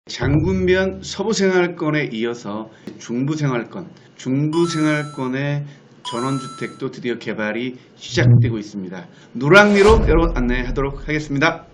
장군변 서부생활권에 이어서 중부생활권의 전원주택도 드디어 개발이 시작되고 있습니다. 노랑리로 여러분 안내하도록 하겠습니다.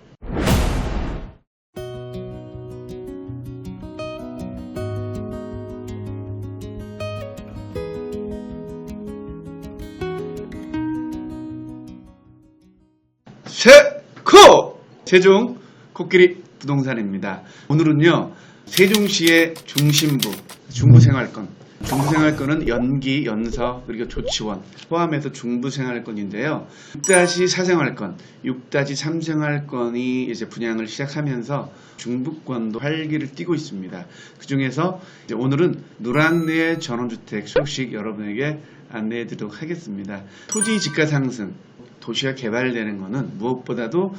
세종 코끼리 부동산입니다. 오늘은요, 세종시의 중심부 중부생활권은 연기, 연서, 그리고 조치원 포함해서 중부생활권인데요. 6-4생활권, 6-3생활권이 이제 분양을 시작하면서 중부권도 활기를 띠고 있습니다. 그 중에서 오늘은 노랑리의 전원주택 소식 여러분에게 안내해 드리도록 하겠습니다. 토지 지가 상승, 도시가 개발되는 것은 무엇보다도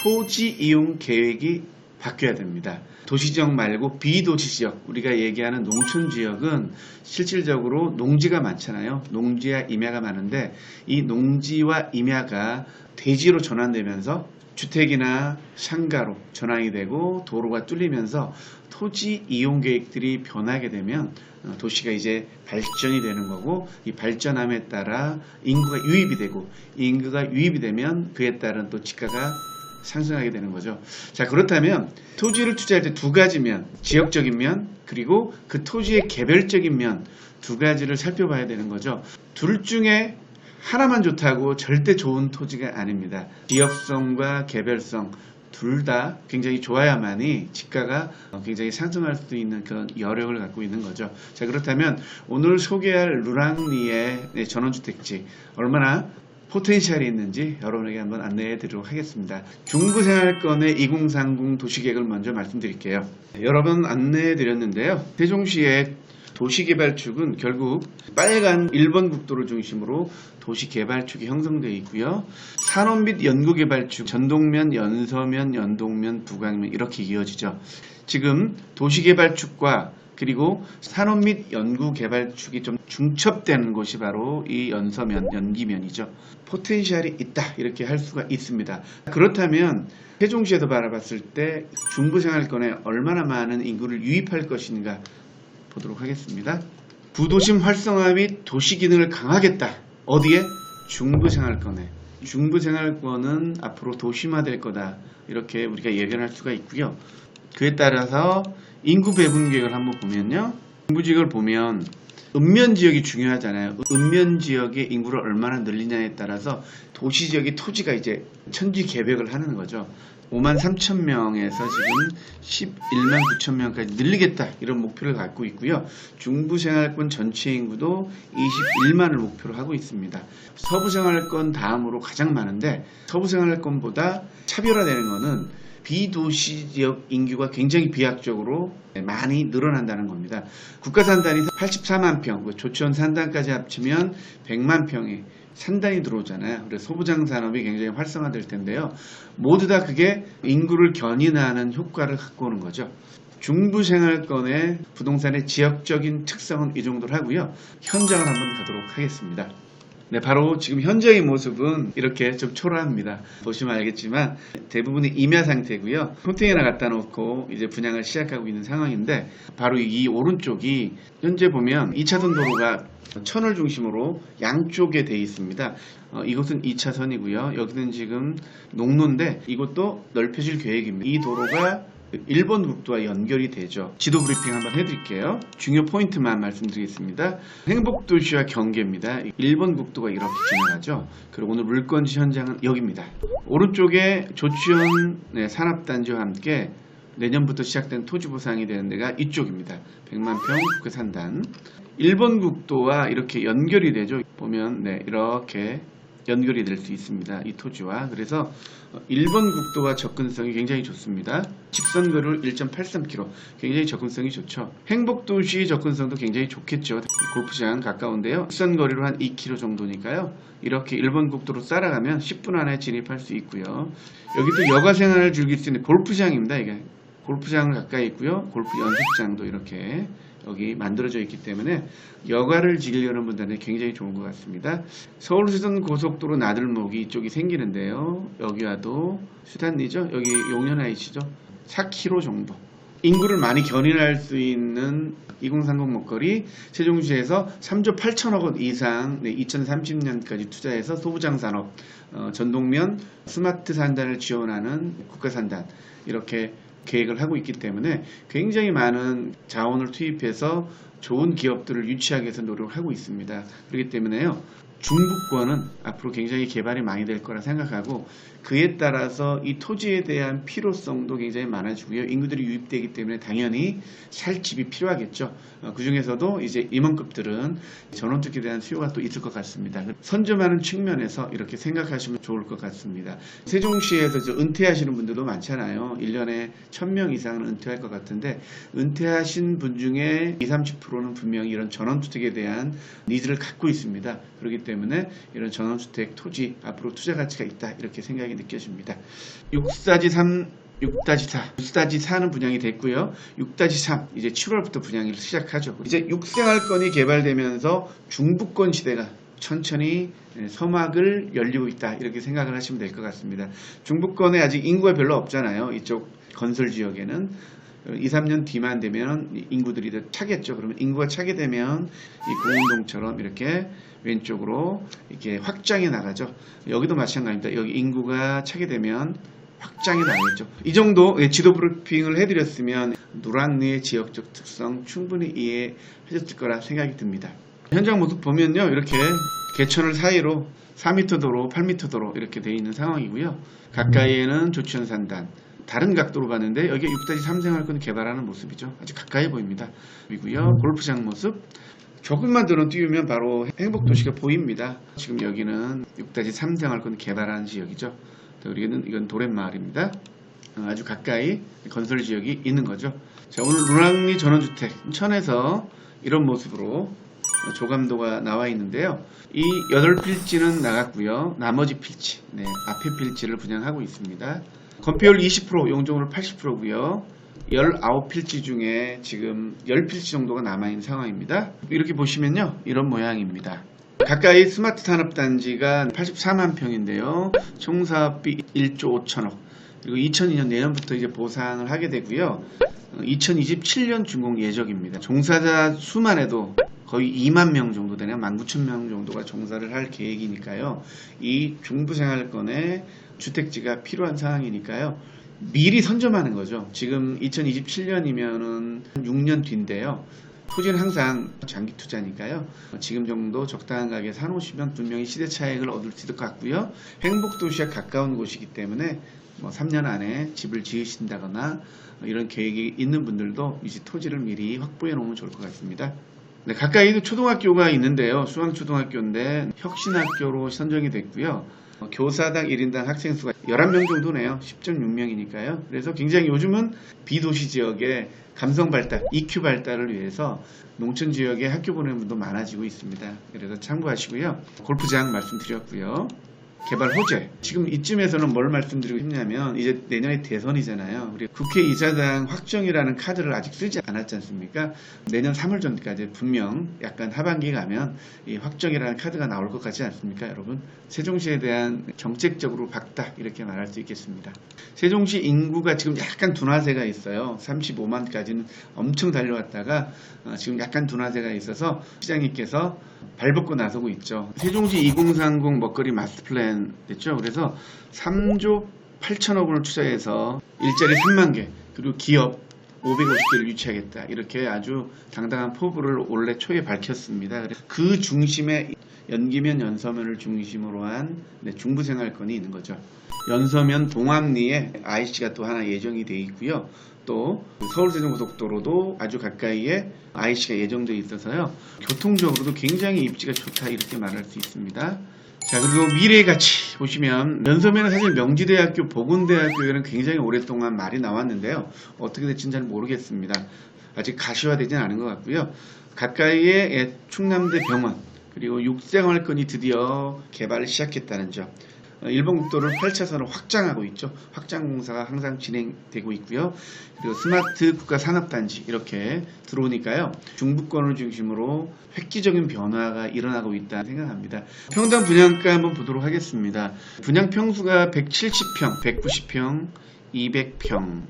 토지 이용 계획이 바뀌어야 됩니다. 도시지역 말고 비도시지역, 우리가 얘기하는 농촌지역은 실질적으로 농지가 많잖아요. 농지와 임야가 많은데 이 농지와 임야가 대지로 전환되면서 주택이나 상가로 전환이 되고 도로가 뚫리면서 토지 이용 계획들이 변하게 되면 도시가 이제 발전이 되는 거고, 이 발전함에 따라 인구가 유입이 되고, 인구가 유입이 되면 그에 따른 또 지가가 상승하게 되는 거죠. 자, 그렇다면 토지를 투자할 때 두 가지 면, 지역적인 면 그리고 그 토지의 개별적인 면, 두 가지를 살펴봐야 되는 거죠. 둘 중에 하나만 좋다고 절대 좋은 토지가 아닙니다. 지역성과 개별성 둘 다 굉장히 좋아야만이 지가가 굉장히 상승할 수 있는 그런 여력을 갖고 있는 거죠. 자, 그렇다면 오늘 소개할 노랑리의 전원주택지 얼마나 포텐셜이 있는지 여러분에게 한번 안내해 드리도록 하겠습니다. 중부생활권의 2030 도시계획을 먼저 말씀드릴게요. 여러 번 안내해 드렸는데요. 세종시의 도시개발축은 결국 빨간 1번 국도를 중심으로 도시개발축이 형성되어 있고요. 산업 및 연구개발축, 전동면, 연서면, 연동면, 부강면 이렇게 이어지죠. 지금 도시개발축과 그리고 산업 및 연구개발축이 좀 중첩되는 곳이 바로 이 연서면, 연기면이죠. 포텐셜이 있다 이렇게 할 수가 있습니다. 그렇다면 세종시에서 바라봤을 때 중부생활권에 얼마나 많은 인구를 유입할 것인가 보도록 하겠습니다. 구도심 활성화 및 도시기능을 강화하겠다. 어디에? 중부생활권에. 중부생활권은 앞으로 도심화될 거다. 이렇게 우리가 예견할 수가 있고요. 그에 따라서 인구 배분 계획을 한번 보면요. 중부지역을 보면 읍면지역이 중요하잖아요. 읍면지역의 인구를 얼마나 늘리냐에 따라서 도시지역의 토지가 이제 천지개벽을 하는 거죠. 53,000명에서 지금 119,000명까지 늘리겠다 이런 목표를 갖고 있고요. 중부생활권 전체 인구도 21만을 목표로 하고 있습니다. 서부생활권 다음으로 가장 많은데 서부생활권보다 차별화되는 것은 비도시 지역 인구가 굉장히 비약적으로 많이 늘어난다는 겁니다. 국가산 단위 84만 평, 조천 산단까지 합치면 100만 평이 산단이 들어오잖아요. 그래서 소부장 산업이 굉장히 활성화될 텐데요. 모두 다 그게 인구를 견인하는 효과를 갖고 오는 거죠. 중부생활권의 부동산의 지역적인 특성은 이 정도로 하고요. 현장을 한번 가도록 하겠습니다. 네, 바로 지금 현장의 모습은 이렇게 좀 초라합니다. 보시면 알겠지만 대부분이 임야 상태고요. 컨테이너 갖다 놓고 이제 분양을 시작하고 있는 상황인데, 바로 이 오른쪽이 현재 보면 2차선 도로가 천을 중심으로 양쪽에 되어 있습니다. 이곳은 2차선이고요. 여기는 지금 농로인데 이것도 넓혀질 계획입니다. 이 도로가 1번 국도와 연결이 되죠. 지도 브리핑 한번 해드릴게요. 중요 포인트만 말씀드리겠습니다. 행복도시와 경계입니다. 1번 국도가 이렇게 지나가죠. 그리고 오늘 물건지 현장은 여기입니다. 오른쪽에 조치원 산업단지와 함께 내년부터 시작된 토지 보상이 되는 데가 이쪽입니다. 100만 평 국회산단. 1번 국도와 이렇게 연결이 되죠. 보면 이렇게 연결이 될 수 있습니다. 이 토지와. 그래서 1번 국도와 접근성이 굉장히 좋습니다. 직선거리로 1.83km, 굉장히 접근성이 좋죠. 행복도시 접근성도 굉장히 좋겠죠. 골프장 가까운데요. 직선거리로 한 2km 정도니까요. 이렇게 1번 국도로 따라가면 10분 안에 진입할 수 있고요. 여기도 여가 생활을 즐길 수 있는 골프장입니다. 이게 골프장을 가까이 있고요. 골프 연습장도 이렇게 여기 만들어져 있기 때문에 여가를 즐기려는 분들한테 굉장히 좋은 것 같습니다. 서울수선 고속도로 나들목이 이쪽이 생기는데요. 여기 와도 수단리죠. 여기 용련하이시죠. 4km 정도. 인구를 많이 견인할 수 있는 2030 먹거리 세종시에서 3조 8천억 원 이상 2030년까지 투자해서 소부장 산업, 전동면 스마트 산단을 지원하는 국가산단 이렇게 계획을 하고 있기 때문에 굉장히 많은 자원을 투입해서 좋은 기업들을 유치하기 위해서 노력을 하고 있습니다. 그렇기 때문에요. 중부권은 앞으로 굉장히 개발이 많이 될 거라 생각하고 그에 따라서 이 토지에 대한 필요성도 굉장히 많아지고요. 인구들이 유입되기 때문에 당연히 살 집이 필요하겠죠. 그 중에서도 이제 임원급들은 전원주택에 대한 수요가 또 있을 것 같습니다. 선점하는 측면에서 이렇게 생각하시면 좋을 것 같습니다. 세종시에서 은퇴하시는 분들도 많잖아요. 1년에 1000명 이상은 은퇴할 것 같은데 은퇴하신 분 중에 20, 30%는 분명히 이런 전원주택에 대한 니즈를 갖고 있습니다. 그렇기 때문에 이런 전원주택 토지 앞으로 투자 가치가 있다 이렇게 생각이 느껴집니다. 6-3 6-4, 6-4는 분양이 됐고요. 6-3 이제 7월부터 분양이 시작하죠. 이제 6생활권이 개발되면서 중부권 시대가 천천히 서막을 열리고 있다 이렇게 생각을 하시면 될 것 같습니다. 중부권에 아직 인구가 별로 없잖아요. 이쪽 건설 지역에는 2, 3년 뒤만 되면 인구들이 더 차겠죠. 그러면 인구가 차게 되면 이 공운동처럼 이렇게 왼쪽으로 이렇게 확장해 나가죠. 여기도 마찬가지입니다. 여기 인구가 차게 되면 확장이 나겠죠. 이 정도 지도 브리핑을 해드렸으면 노란리의 지역적 특성 충분히 이해하셨을 거라 생각이 듭니다. 현장 모습 보면요. 이렇게 개천을 사이로 4m 도로, 8m 도로 이렇게 되어 있는 상황이고요. 가까이에는 조치원 산단. 다른 각도로 봤는데 여기에 6-3 생활권 개발하는 모습이죠. 아주 가까이 보입니다. 그리고요. 골프장 모습. 조금만 더 뛰면 바로 행복도시가 보입니다. 지금 여기는 6-3 생활권 개발하는 지역이죠. 그리고 이건 도랫마을입니다. 아주 가까이 건설 지역이 있는 거죠. 자, 오늘 노량리 전원주택 천에서 이런 모습으로 조감도가 나와 있는데요. 이 8필지는 나갔고요. 나머지 필지, 앞에 필지를 분양하고 있습니다. 건폐율 20%, 용적률 80%고요. 19필지 중에 지금 10필지 정도가 남아있는 상황입니다. 이렇게 보시면요. 이런 모양입니다. 가까이 스마트 산업단지가 84만 평인데요. 총 사업비 1조 5천억. 그리고 2002년 내년부터 이제 보상을 하게 되고요. 2027년 준공 예정입니다. 종사자 수만 해도 거의 2만 명 정도 되네요. 19,000명 정도가 종사를 할 계획이니까요. 이 중부생활권에 주택지가 필요한 상황이니까요. 미리 선점하는 거죠. 지금 2027년이면은 6년 뒤인데요. 토지는 항상 장기 투자니까요. 지금 정도 적당한 가격에 사놓으시면 분명히 시대 차익을 얻을 수 있을 것 같고요. 행복도시와 가까운 곳이기 때문에 3년 안에 집을 지으신다거나 이런 계획이 있는 분들도 이제 토지를 미리 확보해 놓으면 좋을 것 같습니다. 네, 가까이도 초등학교가 있는데요. 수왕초등학교인데 혁신학교로 선정이 됐고요. 교사당 1인당 학생 수가 11명 정도네요. 10.6명이니까요. 그래서 굉장히 요즘은 비도시 지역의 감성 발달, EQ 발달을 위해서 농촌 지역에 학교 보내는 분도 많아지고 있습니다. 그래서 참고하시고요. 골프장 말씀드렸고요. 개발 호재. 지금 이쯤에서는 뭘 말씀드리고 싶냐면 이제 내년에 대선이잖아요. 우리 국회의사당 확정이라는 카드를 아직 쓰지 않았지 않습니까? 내년 3월 전까지 분명 약간 하반기 가면 이 확정이라는 카드가 나올 것 같지 않습니까, 여러분? 세종시에 대한 정책적으로 박다 이렇게 말할 수 있겠습니다. 세종시 인구가 지금 약간 둔화세가 있어요. 35만까지는 엄청 달려왔다가 지금 약간 둔화세가 있어서 시장님께서 발벗고 나서고 있죠. 세종시 2030 먹거리 마스터 플랜 됐죠. 그래서 3조 8천억 원을 투자해서 일자리 3만 개 그리고 기업 550개를 유치하겠다. 이렇게 아주 당당한 포부를 올해 초에 밝혔습니다. 그 중심에 연기면 연서면을 중심으로 한 중부생활권이 있는 거죠. 연서면 동암리에 IC가 또 하나 예정이 되어 있고요. 또 서울세종고속도로도 아주 가까이에 IC가 예정되어 있어서요. 교통적으로도 굉장히 입지가 좋다 이렇게 말할 수 있습니다. 자, 그리고 미래의 가치 보시면 연서면은 사실 명지대학교, 보건대학교에는 굉장히 오랫동안 말이 나왔는데요. 어떻게 될지는 잘 모르겠습니다. 아직 가시화되지는 않은 것 같고요. 가까이에 충남대 병원 그리고 6생활권이 드디어 개발을 시작했다는 점. 일본 국도를 8차선으로 확장하고 있죠. 확장 공사가 항상 진행되고 있고요. 그리고 스마트 국가 산업단지 이렇게 들어오니까요. 중부권을 중심으로 획기적인 변화가 일어나고 있다 생각합니다. 평당 분양가 한번 보도록 하겠습니다. 분양 평수가 170평, 190평, 200평,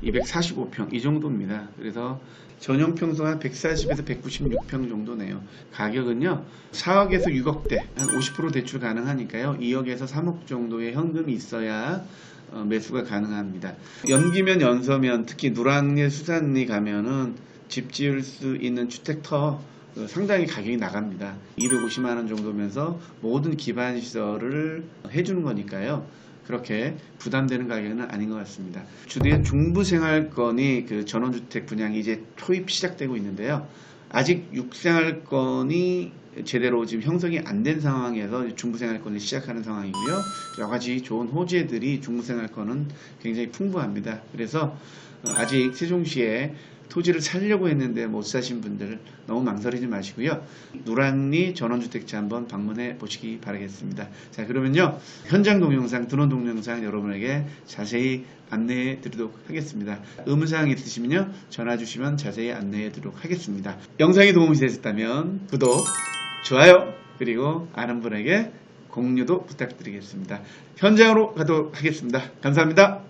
245평 이 정도입니다. 그래서 전용 평수가 140에서 196평 정도네요. 가격은요 4억에서 6억대 한 50% 대출 가능하니까요 2억에서 3억 정도의 현금이 있어야 매수가 가능합니다. 연기면 연서면 특히 누란리 수산리 가면은 집 지을 수 있는 주택터 상당히 가격이 나갑니다. 250만원 정도면서 모든 기반 시설을 해주는 거니까요. 그렇게 부담되는 가격은 아닌 것 같습니다. 주된 중부생활권이 그 전원주택 분양이 이제 초입 시작되고 있는데요. 아직 6생활권이 제대로 지금 형성이 안 된 상황에서 중부생활권을 시작하는 상황이고요. 여러 가지 좋은 호재들이 중부생활권은 굉장히 풍부합니다. 그래서 아직 세종시에 토지를 사려고 했는데 못 사신 분들 너무 망설이지 마시고요. 누란리 전원주택지 한번 방문해 보시기 바라겠습니다. 자, 그러면요. 현장 동영상, 드론 동영상 여러분에게 자세히 안내해 드리도록 하겠습니다. 의문사항 있으시면요. 전화 주시면 자세히 안내해 드리도록 하겠습니다. 영상이 도움이 되셨다면 구독, 좋아요, 그리고 아는 분에게 공유도 부탁드리겠습니다. 현장으로 가도록 하겠습니다. 감사합니다.